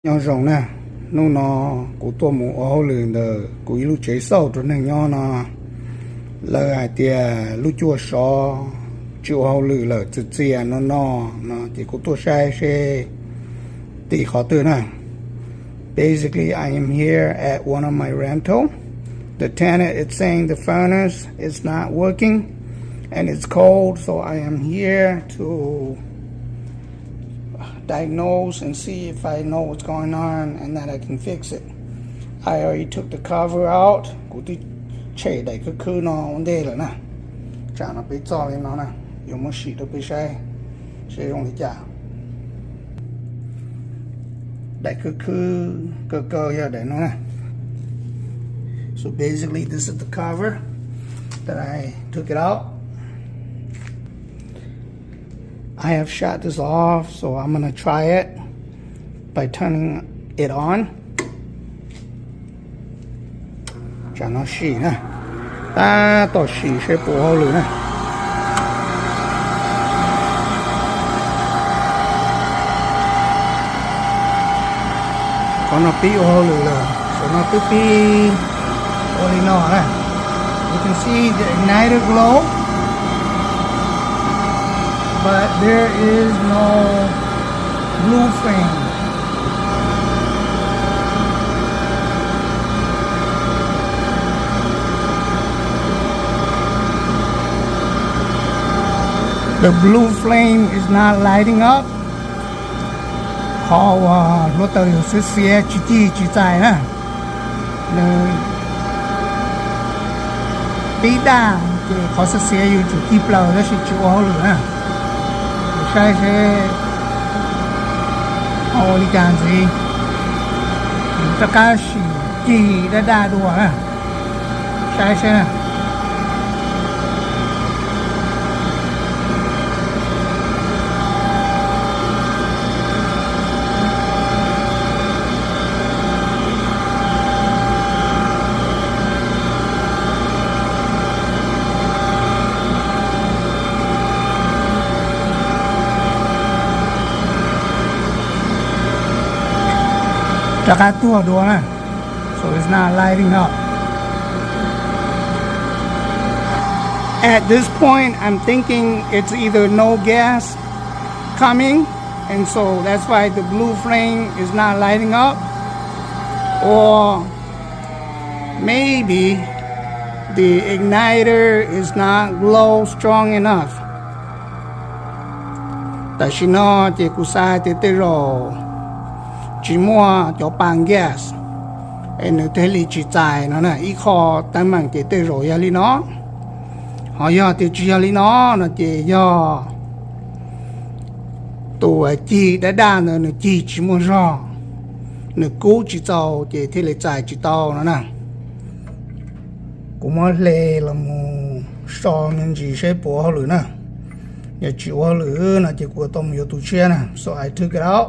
nhau rồng nè nu nó của tôi muốn ô lường de của lúc chế sâu cho nên nhau nó lời ai tia lúc chua sò chua ô lường là tự nhiên nó thì của tôi sai sẽ thì khó từ nè. Basically, I am here at one of my rental. The tenant is saying the furnace is not working and it's cold, so I am here to diagnose and see if I know what's going on and that I can fix it. I already took the cover out. Cụ tí chế đầy cái khứ nó vấn đề rồi nè. Chả nó bị cho lên nó nè. Dùng một xịt nó bị sai. Sẽ dùng để chả. Đầy cái khứ cơ ra để nó nè. So basically this is the cover that I took it out. I have shut this off, so I'm gonna try it by turning it on. Chả nó xì nè. Ta tỏ xì sẽ bổ hô lửa nè. Có nó bí hô lửa là so nó bí bí ô lì nọ nè. You can see the igniter glow, but there is no blue flame. The blue flame is not lighting up. Họ nó tới sẽ xe chỉ dài nè. Tí đa thì họ sẽ xeอยู่จุดที่เปล่าแล้วสิจุดเอาเลยนะใช่เอาลิจานสิตะกาสีจีได้ด้วยนะใช่นะตะกาตัวดูนะ so it's not lighting up. At this point I'm thinking it's either no gas coming and so that's why the blue flame is not lighting up, or maybe the igniter is not glow strong enough. แต่ชิโน่เจกุซาเตเตโรchỉ mua cho bằng gas, em nói thế là chỉ dài nó này, ít khó tăng bằng cái tê rồi à li nó, họ do tiêu chí à li nó chỉ do tụi chị đã đa nữa nó chỉ mua rò, nó cố chỉ tàu chỉ thế là dài chỉ tàu nó nè, cũng mới lê là một so nên chỉ sẽ bỏ lửa nè, giờ chỉ bỏ lửa là chỉ của tôm nhiều tụi chia nè, so I took it out.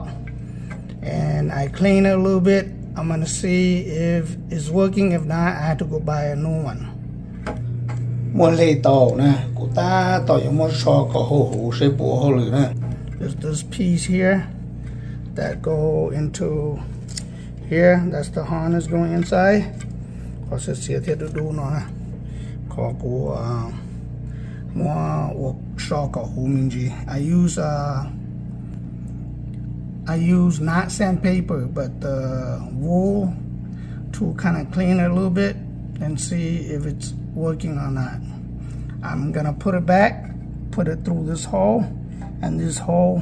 And I clean it a little bit. I'm gonna see if it's working. If not, I have to go buy a new one. Mua lấy tàu nè, của ta tàu giống một sò có hồ sẽ bổ hồ lửa nè. There's this piece here that go into here. That's the harness going inside. Có sẽ xia thiệt đủ nó nè. Có của mua sò có hồ mình gì. I use not sandpaper, but the wool to kind of clean it a little bit and see if it's working or not. I'm gonna put it back, put it through this hole and this hole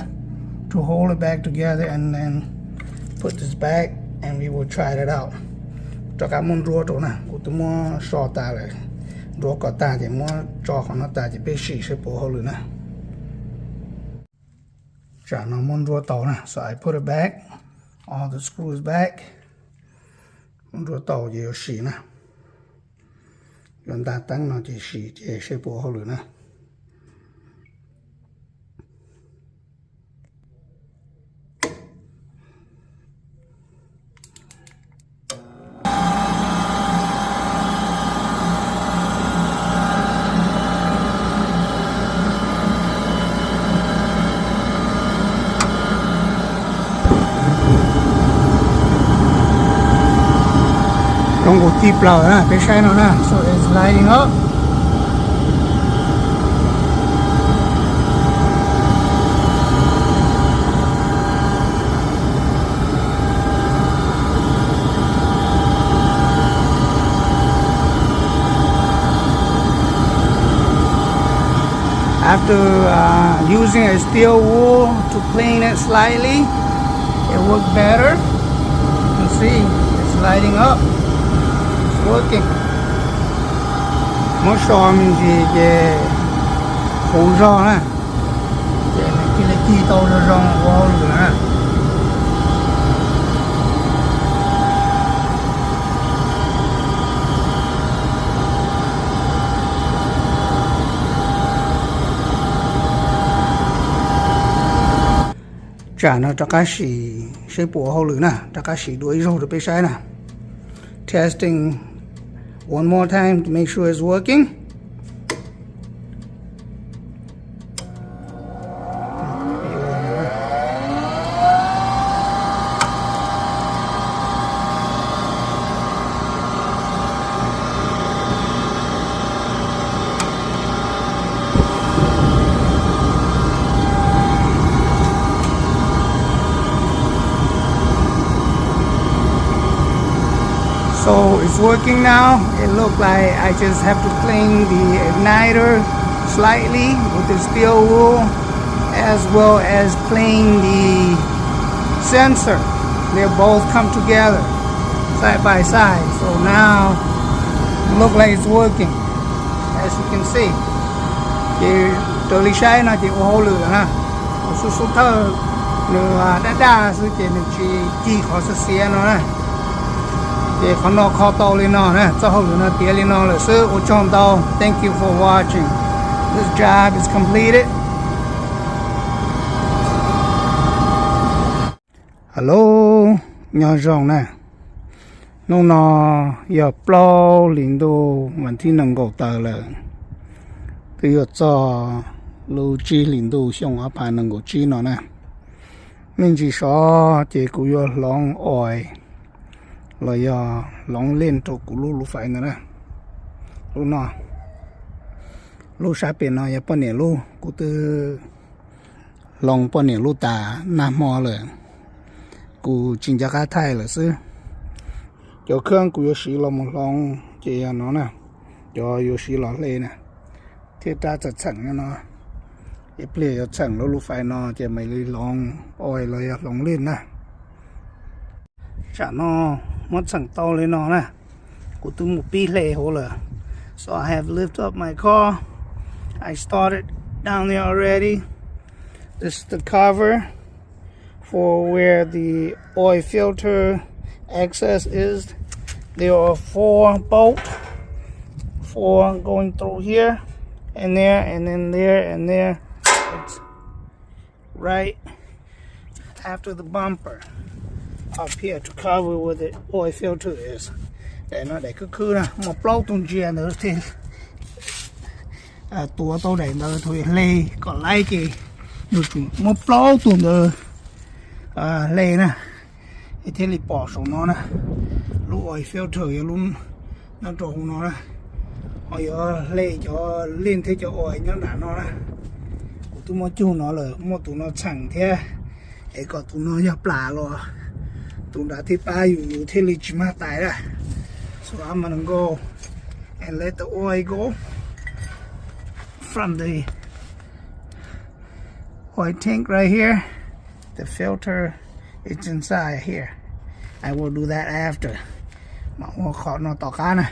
to hold it back together, and then put this back and we will try it out. Cho cả môn rùa chỗ này, của tôi mua sò ta lại, rùa có ta thì mua cho họ nó ta thì bé xì sẽ bổ hole nữa. Chả nó môn rùa tàu nè, so I put it back, all the screws back. Môn rùa tàu gì ở xì nè, chúng ta tăng nó chỉ xì chỉ sẽ bổ hole nữa. Don't go deep low, huh? They shine on that, so it's lighting up. After using a steel wool to clean it slightly, it worked better. You can see it's lighting up. It's working. Một số mình thì khổ rong nè, cái này kỳ tàu nó rong vào luôn nè. Chả nó cho cá sĩ sẽ bổ hậu lửa nè, cho cá sĩ đuổi rồi được sai nè. Testing one more time to make sure it's working. So it's working now. It looks like I just have to clean the igniter slightly with the steel wool, as well as clean the sensor. They both come together side by side. So now it looks like it's working, as you can see. Thì tôi lý sai nó chỉ có hỗ lửa ha. Số số thơ nữa đã sự kiện chỉ có sự xe nó này. Thì con nó khó tàu lên nó nè, cho hậu lửa nó tía lên nó là sư ô trong tàu. Thank you for watching. This job is completed. Hello, nhỏ rộng nè. Nó giờ plau liền đồ vẫn thì nâng cầu tờ là từ giờ cho lưu chi liền đồ xong ở bàn nâng cầu chi nó nè. Mình chỉ so chỉ cũng giờ lòng ỏi rồi lòng lên chỗ của lũ phải nữa nè. Lũ nó lũ sát biển nó bao nhiêu lũ cũng từ lòng bao nhiêu lũ ta nam mò rồi cũng chính xác cái thay là sư cho khương cũng có xí lòng một lòng chỉ nó nè cho có xí lọt lên nè thiết ra chặt chặn nó cái ple chặt chặn lũ phải nó chỉ mấy lòng oi rồi lòng lên nè chả nó mất chẳng to lên nó nè của tôi một pi lệ hồ là so I have lifted up my car. I started down there already. This is the cover for where the oil filter access is. There are 4 bolts, 4 going through here and there and then there and there. It's right after the bumper up here to cover where the oil filter is. Để nó để cứ nè một lâu tuần chia nữa thì tua tôi để nó thôi lê còn lại kì được một lâu tuần nữa lê nè thế thì bỏ xuống nó nè lũ oil filter luôn nó trộn nó nè rồi lê cho lên thế cho oil nó đã nó nè tôi mua chu nó là mua tụi nó chẳng thế để có tụi nó nhập lạ rồi tụi đã thì baอยู่ที่ลิจิมาตายละso I'm gonna go and let the oil go from the oil tank right here. The filter is inside here. I will do that after. Mà khó nó tỏ cá này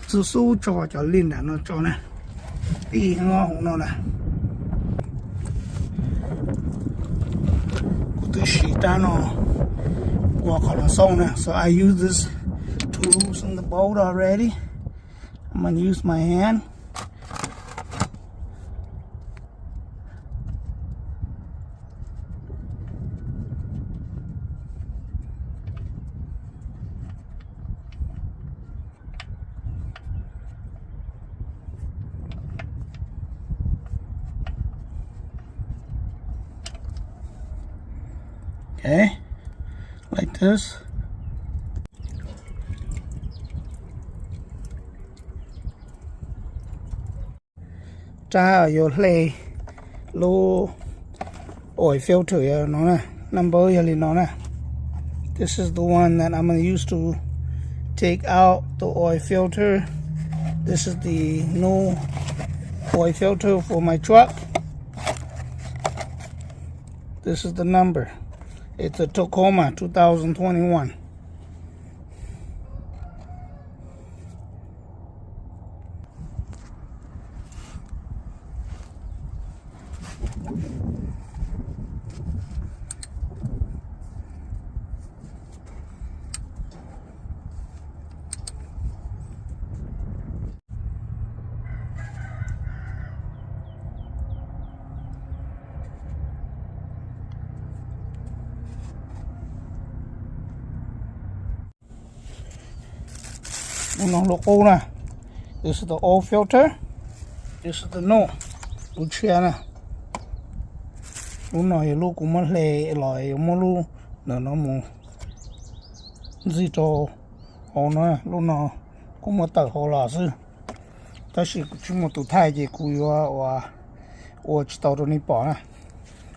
su cho lên đã nó cho này đi ngon nó này tôi xí ta nó so I use this to loosen the bolt already. I'm gonna use my hand. Okay, like this. tra ở vô lề lô oil filter nó nè number here nó nè. This is the one that I'm gonna use to take out the oil filter. This is the new oil filter for my truck. This is the number. It's a Tacoma 2021. Nó logo nè. This is the old filter. This is the new. Lúc chia nè. Lúc này lúc cũng mất lệ lại mất lúc nữa nó muốn gì cho họ nói lúc nào cũng mất tờ họ là gì. Ta chỉ chỉ một tụ thay gì cùi và chỉ tao cho ní bỏ nè.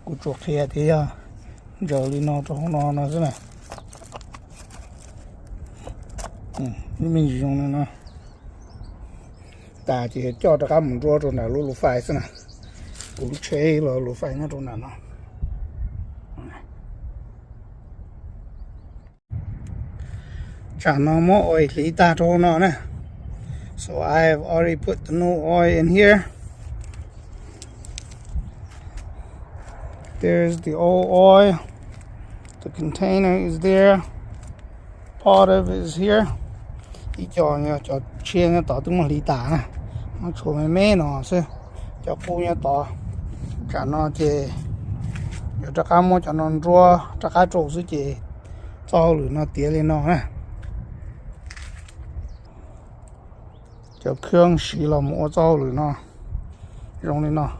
Cùi chuột thì giờ đi nó cho nó thế này. Mình dùng nó ta chỉ cho tất cả mình rùa rồi là lúa phải thế này, lúa chế là lúa phải nó rồi là nó chẳng nó mỗi oil lý ta cho nó nè. So I have already put the new oil in here. There's the old oil. The container is there. Part of it is here. Đi cho chia nó tỏ tung một lý tả nè. Nó chỗ mê nó xưa. Cho cô nhá tỏ. Chả nó chê. Cho chắc cá mô cho nó rùa. Chắc cá trổ xứ chê. Cho lửa nó tía lên nó nè. Cho khương xí là mô cho lửa nó. Rong lên nó.